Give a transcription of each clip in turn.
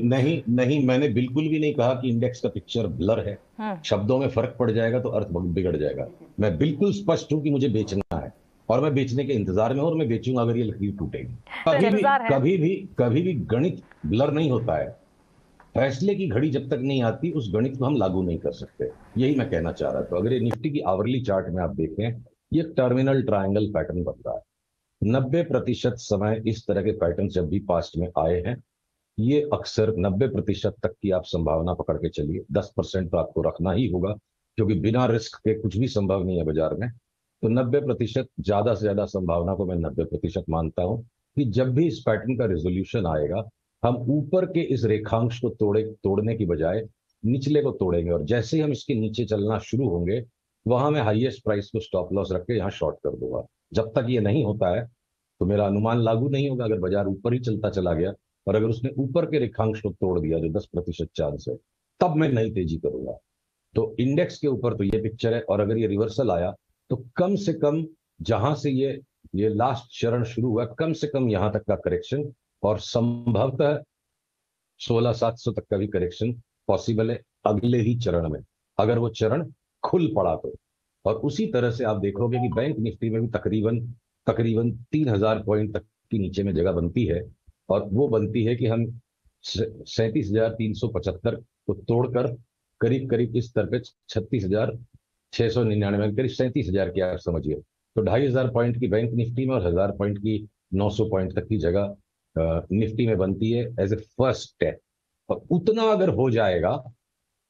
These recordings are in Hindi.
नहीं नहीं, मैंने बिल्कुल भी नहीं कहा कि इंडेक्स का पिक्चर ब्लर है। शब्दों में फर्क पड़ जाएगा तो अर्थ बिगड़ जाएगा। मैं बिल्कुल स्पष्ट हूं कि मुझे बेचना है और मैं बेचने के इंतजार में हूं और मैं बेचूंगा अगर ये लकीर टूटेगी। तो इंतजार है। कभी भी गणित ब्लर नहीं होता है। फैसले की घड़ी जब तक नहीं आती उस गणित को हम लागू नहीं कर सकते। यही मैं कहना चाह रहा था। अगर ये निफ्टी की आवरली चार्ट में आप देखें, ये टर्मिनल ट्रायंगल पैटर्न बन रहा है। 90% समय इस तरह के पैटर्न जब भी पास्ट में आए हैं, ये अक्सर 90% तक की आप संभावना पकड़ के चलिए। 10% तो आपको रखना ही होगा, क्योंकि बिना रिस्क के कुछ भी संभव नहीं है बाजार में। तो 90%, ज्यादा से ज्यादा संभावना को मैं 90% मानता हूं कि जब भी इस पैटर्न का रिजोल्यूशन आएगा, हम ऊपर के इस रेखांश को तोड़ने की बजाय निचले को तोड़ेंगे, और जैसे ही हम इसके नीचे चलना शुरू होंगे, वहां मैं हाईएस्ट प्राइस को स्टॉप लॉस रख के यहाँ शॉर्ट कर दूंगा। जब तक ये नहीं होता है तो मेरा अनुमान लागू नहीं होगा। अगर बाजार ऊपर ही चलता चला गया और अगर उसने ऊपर के रेखांश को तोड़ दिया जो 10% चांस है, तब मैं नई तेजी करूंगा। तो इंडेक्स के ऊपर तो ये पिक्चर है, और अगर ये रिवर्सल आया तो कम से कम जहां से ये लास्ट चरण शुरू हुआ, कम से कम यहां तक का करेक्शन, और संभवतः 16,700 तक का भी करेक्शन पॉसिबल है अगले ही चरण में, अगर वो चरण खुल पड़ा तो। और उसी तरह से आप देखोगे कि बैंक निफ्टी में भी तकरीबन तकरीबन 3,000 पॉइंट तक की नीचे में जगह बनती है, और वो बनती है कि हम 37,375 को तोड़कर करीब करीब इस स्तर पे 36,699, करीब 37,000 की आप समझिए। तो 2,500 पॉइंट की बैंक निफ्टी में और 1,000 पॉइंट की 900 पॉइंट तक की जगह निफ्टी में बनती है एज ए फर्स्ट स्टेप। और उतना अगर हो जाएगा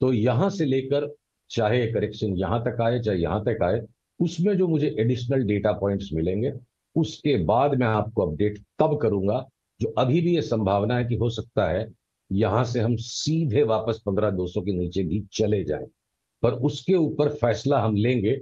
तो यहां से लेकर चाहे करेक्शन यहां तक आए चाहे यहां तक आए, उसमें जो मुझे एडिशनल डेटा पॉइंट्स मिलेंगे उसके बाद मैं आपको अपडेट तब करूंगा। जो अभी भी ये संभावना है कि हो सकता है यहां से हम सीधे वापस 15,200 के नीचे भी चले जाएं, पर उसके ऊपर फैसला हम लेंगे।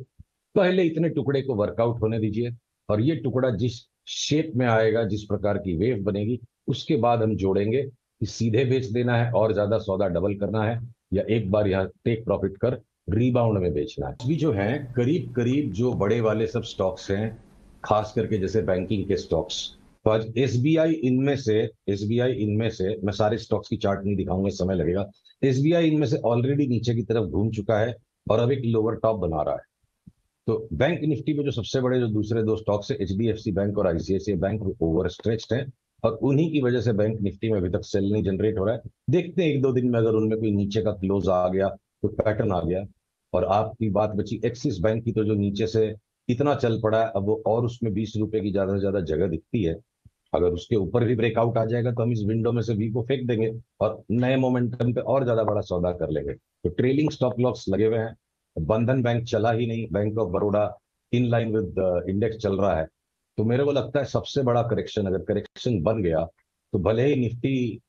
पहले इतने टुकड़े को वर्कआउट होने दीजिए, और ये टुकड़ा जिस शेप में आएगा, जिस प्रकार की वेव बनेगी, उसके बाद हम जोड़ेंगे कि सीधे बेच देना है और ज्यादा सौदा डबल करना है, या एक बार यहाँ टेक प्रॉफिट कर रीबाउंड में बेचना है। अभी जो है करीब करीब जो बड़े वाले सब स्टॉक्स हैं, खास करके जैसे बैंकिंग के स्टॉक्स, तो आज एसबीआई इनमें से मैं सारे स्टॉक्स की चार्ट नहीं दिखाऊंगा, समय लगेगा। एसबीआई इनमें से ऑलरेडी नीचे की तरफ घूम चुका है और अब एक लोअर टॉप बना रहा है। तो बैंक निफ्टी में जो सबसे बड़े जो दूसरे दो स्टॉक्स है, एचडीएफसी बैंक और आईसीआईसीआई बैंक, वो ओवर स्ट्रेच्ड है, और उन्हीं की वजह से बैंक निफ्टी में अभी तक सेल नहीं जनरेट हो रहा है। देखते हैं एक दो दिन में अगर उनमें कोई नीचे का क्लोज आ गया, कोई पैटर्न आ गया। और आपकी बात बची एक्सिस बैंक की, तो जो नीचे से इतना चल पड़ा है, अब वो और उसमें 20 रुपए की ज्यादा से ज्यादा जगह दिखती है। अगर उसके ऊपर भी ब्रेकआउट आ जाएगा तो हम इस विंडो में से वी को फेंक देंगे और नए मोमेंटम पे और ज्यादा बड़ा सौदा कर लेंगे। तो ट्रेलिंग स्टॉप लॉस लगे हुए हैं। बंधन बैंक चला ही नहीं, bank of Baroda in line with index चल रहा है। तो मेरे को लगता है सबसे बड़ा करेक्शन, अगर करेक्शन बन गया, तो भले ही निफ्टी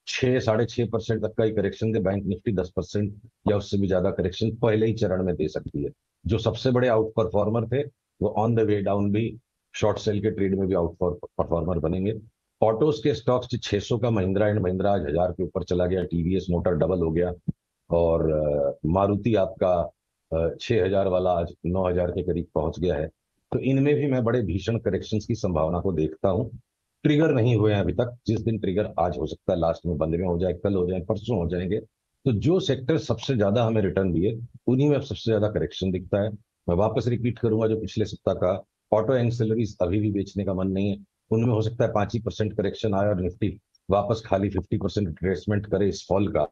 6-6.5% तक का ही करेक्शन दे, बैंक निफ्टी 10% या उससे भी ज्यादा करेक्शन पहले ही चरण में दे सकती है। जो सबसे बड़े आउट परफॉर्मर थे वो ऑन द वे डाउन भी शॉर्ट सेल के ट्रेड में भी आउट परफॉर्मर बनेंगे। ऑटोज के स्टॉक्स 600 का महिंद्रा एंड महिंद्रा आज 1,000 के ऊपर चला गया, टीवीएस मोटर डबल हो गया, और मारुति आपका 6,000 वाला आज 9,000 के करीब पहुंच गया है। तो इनमें भी मैं बड़े भीषण करेक्शंस की संभावना को देखता हूं। ट्रिगर नहीं हुए हैं अभी तक। जिस दिन ट्रिगर आज हो सकता है लास्ट में बंद में हो जाए, कल हो जाए, परसों हो जाएंगे। तो जो सेक्टर सबसे ज्यादा हमें रिटर्न दिए उन्हीं में अब सबसे ज्यादा करेक्शन दिखता है। मैं वापस रिपीट करूंगा जो पिछले सप्ताह का, ऑटो एंसिलरीज अभी भी बेचने का मन नहीं है। उनमें हो सकता है 5% करेक्शन आए और निफ्टी वापस खाली 50% रिट्रेसमेंट करे इस फॉल का,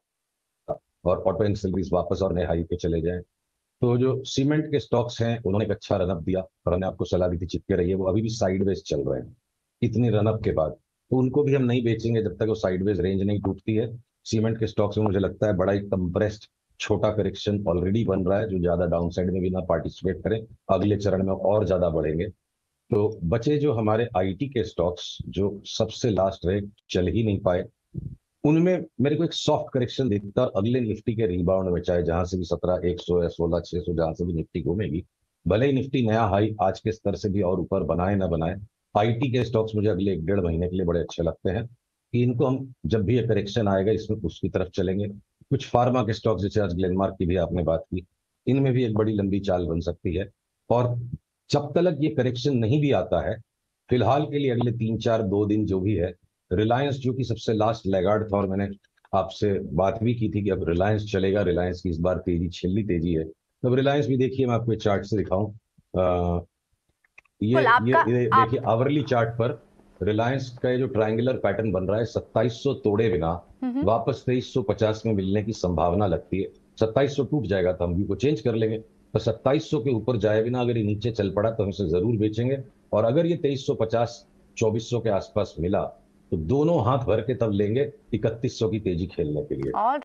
और ऑटो एंसिलरीज वापस और नए हाई पे चले जाए। तो जो सीमेंट के स्टॉक्स हैं उन्होंने एक अच्छा रनअप दिया, और हमने आपको सलाह दी थी चिपके रहिए, वो अभी भी साइडवेज चल रहे हैं इतनी रनअप के बाद। तो उनको भी हम नहीं बेचेंगे जब तक वो साइडवेज रेंज नहीं टूटती है। सीमेंट के स्टॉक्स में मुझे लगता है बड़ा एक कंप्रेस्ड छोटा करेक्शन ऑलरेडी बन रहा है, जो ज्यादा डाउन साइड में भी ना पार्टिसिपेट करें, अगले चरण में और ज्यादा बढ़ेंगे। तो बचे जो हमारे आईटी के स्टॉक्स जो सबसे लास्ट रहे, चल ही नहीं पाए, उनमें मेरे को एक सॉफ्ट करेक्शन दिखता है। और अगले निफ्टी के रिबाउंड में चाहे जहां से भी 17,100 या 16,600 जहां से भी निफ्टी घूमेगी, भले ही निफ्टी नया हाई आज के स्तर से भी और ऊपर बनाए ना बनाए, आईटी के स्टॉक्स मुझे अगले 1-1.5 महीने के लिए बड़े अच्छे लगते हैं कि इनको हम जब भी ये करेक्शन आएगा इसमें उसकी तरफ चलेंगे। कुछ फार्मा के स्टॉक्स जैसे आज ग्लेनमार्क की भी आपने बात की, इनमें भी एक बड़ी लंबी चाल बन सकती है। और जब तक ये करेक्शन नहीं भी आता है, फिलहाल के लिए अगले 3-4 2 दिन जो भी है, रिलायंस जो कि सबसे लास्ट लैगार्ड था, और मैंने आपसे बात भी की थी कि अब रिलायंस चलेगा, रिलायंस की इस बार तेजी छेल्ली तेजी है। तो अब रिलायंस भी देखिए, मैं आपको चार्ट से दिखाऊं। ये बिल्कुल ये आपका ये आप देखिए आवरली चार्ट पर रिलायंस का ये जो ट्रायंगुलर पैटर्न बन रहा है, 2700 तोड़े बिना हम्म। वापस 2350 में मिलने की संभावना लगती है। 2700 टूट जाएगा तो हम भी को चेंज कर लेंगे, पर 2700 के ऊपर जाए बिना अगर ये नीचे चल पड़ा तो हम इसे जरूर बेचेंगे। और अगर ये 2350 2400 के आसपास मिला तो दोनों हाथ भर के तब लेंगे 3100 की तेजी खेलने के लिए। और